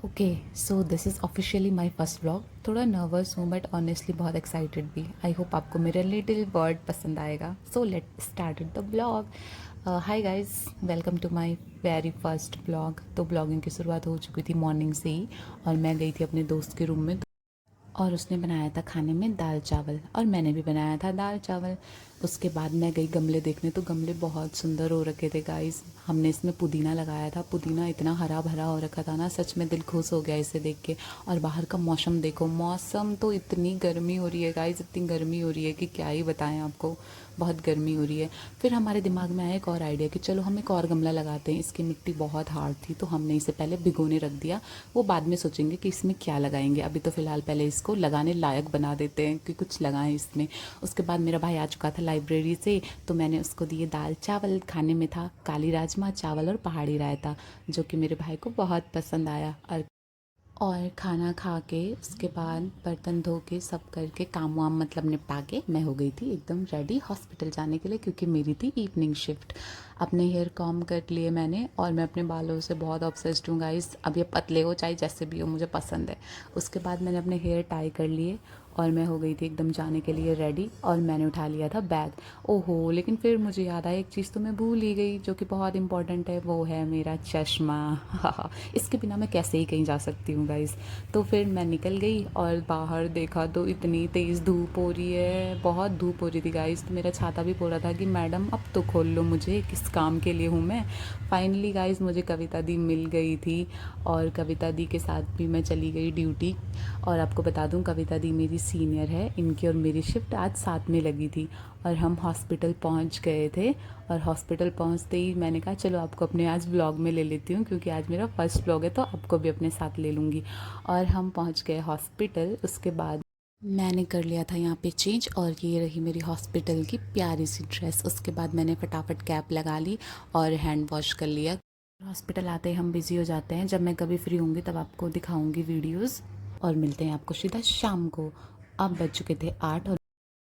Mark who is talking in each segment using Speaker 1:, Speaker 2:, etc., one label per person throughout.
Speaker 1: Okay, so this is officially my first vlog. थोड़ा nervous हूँ but honestly बहुत excited भी। आई होप आपको मेरा लिटिल वर्ड पसंद आएगा। So let start the blog. Hi guys, welcome to my very first blog. तो blogging की शुरुआत हो चुकी थी मॉर्निंग से ही, और मैं गई थी अपने दोस्त के रूम में, और उसने बनाया था खाने में दाल चावल, और मैंने भी बनाया था दाल चावल। उसके बाद मैं गई गमले देखने, तो गमले बहुत सुंदर हो रखे थे गाइस। हमने इसमें पुदीना लगाया था, पुदीना इतना हरा भरा हो रखा था ना, सच में दिल खुश हो गया इसे देख के। और बाहर का मौसम देखो, मौसम तो इतनी गर्मी हो रही है गाइस, इतनी गर्मी हो रही है कि क्या ही बताएं आपको, बहुत गर्मी हो रही है। फिर हमारे दिमाग में आया एक और आइडिया कि चलो हम एक और गमला लगाते हैं। इसकी मिट्टी बहुत हार्ड थी, तो हमने इसे पहले भिगोने रख दिया। वो बाद में सोचेंगे कि इसमें क्या लगाएंगे, अभी तो फ़िलहाल पहले इसको लगाने लायक बना देते हैं कि कुछ लगाएं इसमें। उसके बाद मेरा भाई आ चुका था लाइब्रेरी से, तो मैंने उसको दिए दाल चावल। खाने में था काली राजमा चावल और पहाड़ी रायता, जो कि मेरे भाई को बहुत पसंद आया। और खाना खा के उसके बाद बर्तन धो के सब करके काम वाम मतलब निपटा के मैं हो गई थी एकदम रेडी हॉस्पिटल जाने के लिए, क्योंकि मेरी थी इवनिंग शिफ्ट। अपने हेयर कॉम कर लिए मैंने, और मैं अपने बालों से बहुत ऑब्सेस्ड हूँ गाइस। अब ये पतले हो चाहे जैसे भी हो, मुझे पसंद है। उसके बाद मैंने अपने हेयर टाई कर लिए, और मैं हो गई थी एकदम जाने के लिए रेडी, और मैंने उठा लिया था बैग। ओहो, लेकिन फिर मुझे याद आया एक चीज़ तो मैं भूल ही गई, जो कि बहुत इंपॉर्टेंट है, वो है मेरा चश्मा। इसके बिना मैं कैसे ही कहीं जा सकती हूँ गाइस। तो फिर मैं निकल गई और बाहर देखा तो इतनी तेज़ धूप हो रही है, बहुत धूप हो रही थी गाइस। तो मेरा छाता भी बोल रहा था कि मैडम अब तो खोल लो, मुझे किस काम के लिए हूँ मैं। फाइनली गाइस मुझे कविता दी मिल गई थी, और कविता दी के साथ भी मैं चली गई ड्यूटी। और आपको बता दूं, कविता दी मेरी सीनियर है, इनकी और मेरी शिफ्ट आज साथ में लगी थी। और हम हॉस्पिटल पहुंच गए थे, और हॉस्पिटल पहुंचते ही मैंने कहा चलो आपको अपने आज व्लॉग में ले लेती हूँ, क्योंकि आज मेरा फर्स्ट व्लॉग है, तो आपको भी अपने साथ ले लूँगी। और हम पहुंच गए हॉस्पिटल। उसके बाद मैंने कर लिया था यहाँ पे चेंज, और ये रही मेरी हॉस्पिटल की प्यारी सी ड्रेस। उसके बाद मैंने फटाफट कैप लगा ली और हैंड वॉश कर लिया। हॉस्पिटल आते ही हम बिज़ी हो जाते हैं। जब मैं कभी फ्री होंगी तब आपको दिखाऊंगी वीडियोस, और मिलते हैं आपको सीधा शाम को। अब बज चुके थे 8,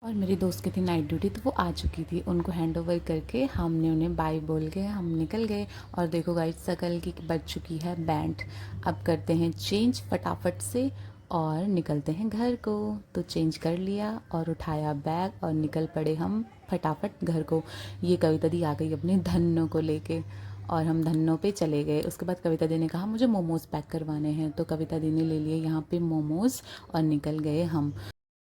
Speaker 1: और मेरी दोस्त की थी नाइट ड्यूटी, तो वो आ चुकी थी। उनको हैंड ओवर करके हमने उन्हें बाय बोल के हम निकल गए। और देखो गाइस, शकल की बज चुकी है बैंड। अब करते हैं चेंज फटाफट से, और निकलते हैं घर को। तो चेंज कर लिया और उठाया बैग, और निकल पड़े हम फटाफट घर को। ये कविता दी आ गई अपने धन्नों को लेके, और हम धन्नों पे चले गए। उसके बाद कविता दी ने कहा मुझे मोमोज़ पैक करवाने हैं, तो कविता दी ने ले लिए यहाँ पे मोमोज़, और निकल गए हम।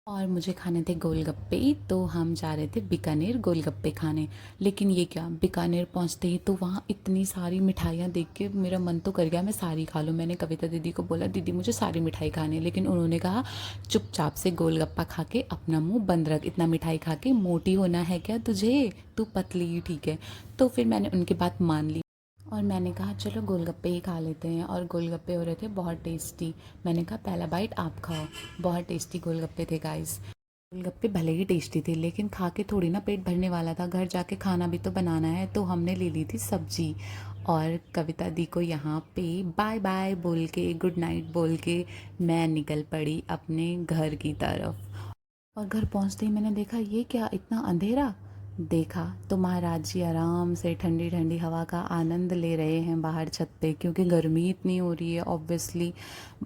Speaker 1: और मुझे खाने थे गोलगप्पे, तो हम जा रहे थे बीकानेर गोलगप्पे खाने। लेकिन ये क्या, बीकानेर पहुंचते ही तो वहाँ इतनी सारी मिठाइयाँ देख के मेरा मन तो कर गया मैं सारी खा लूँ। मैंने कविता दीदी को बोला दीदी मुझे सारी मिठाई खानी है, लेकिन उन्होंने कहा चुपचाप से गोलगप्पा खा के अपना मुंह बंद रख, इतना मिठाई खा के मोटी होना है क्या तुझे, तू पतली ही ठीक है। तो फिर मैंने उनकी बात मान ली, और मैंने कहा चलो गोलगप्पे ही खा लेते हैं। और गोलगप्पे हो रहे थे बहुत टेस्टी। मैंने कहा पहला बाइट आप खाओ। बहुत टेस्टी गोलगप्पे थे गाइस। गोलगप्पे भले ही टेस्टी थे, लेकिन खा के थोड़ी ना पेट भरने वाला था, घर जाके खाना भी तो बनाना है। तो हमने ले ली थी सब्जी, और कविता दी को यहाँ पे बाय बाय बोल के, गुड नाइट बोल के, मैं निकल पड़ी अपने घर की तरफ। और घर पहुँचते ही मैंने देखा ये क्या, इतना अंधेरा। देखा तो महाराज जी आराम से ठंडी ठंडी हवा का आनंद ले रहे हैं बाहर छत पे, क्योंकि गर्मी इतनी हो रही है ऑब्वियसली,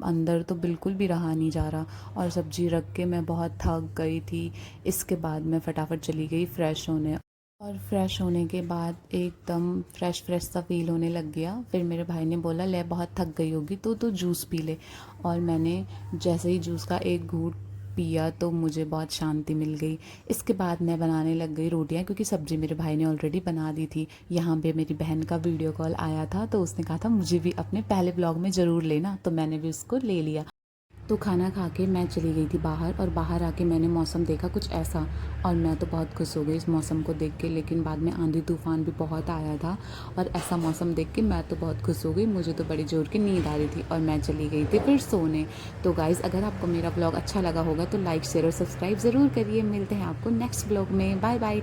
Speaker 1: अंदर तो बिल्कुल भी रहा नहीं जा रहा। और सब्जी रख के मैं बहुत थक गई थी। इसके बाद मैं फटाफट चली गई फ्रेश होने, और फ्रेश होने के बाद एकदम फ्रेश फ्रेश सा फील होने लग गया। फिर मेरे भाई ने बोला ले बहुत थक गई होगी तो तू जूस पी ले। और मैंने जैसे ही जूस का एक घूंट पिया तो मुझे बहुत शांति मिल गई। इसके बाद मैं बनाने लग गई रोटियां, क्योंकि सब्ज़ी मेरे भाई ने ऑलरेडी बना दी थी। यहाँ पे मेरी बहन का वीडियो कॉल आया था, तो उसने कहा था मुझे भी अपने पहले ब्लॉग में ज़रूर लेना, तो मैंने भी उसको ले लिया। तो खाना खा के मैं चली गई थी बाहर, और बाहर आके मैंने मौसम देखा कुछ ऐसा, और मैं तो बहुत खुश हो गई इस मौसम को देख के। लेकिन बाद में आंधी तूफान भी बहुत आया था, और ऐसा मौसम देख के मैं तो बहुत खुश हो गई। मुझे तो बड़ी जोर की नींद आ रही थी, और मैं चली गई थी फिर सोने। तो गाइज़, अगर आपको मेरा ब्लॉग अच्छा लगा होगा तो लाइक शेयर और सब्सक्राइब ज़रूर करिए। मिलते हैं आपको नेक्स्ट ब्लॉग में। Bye bye.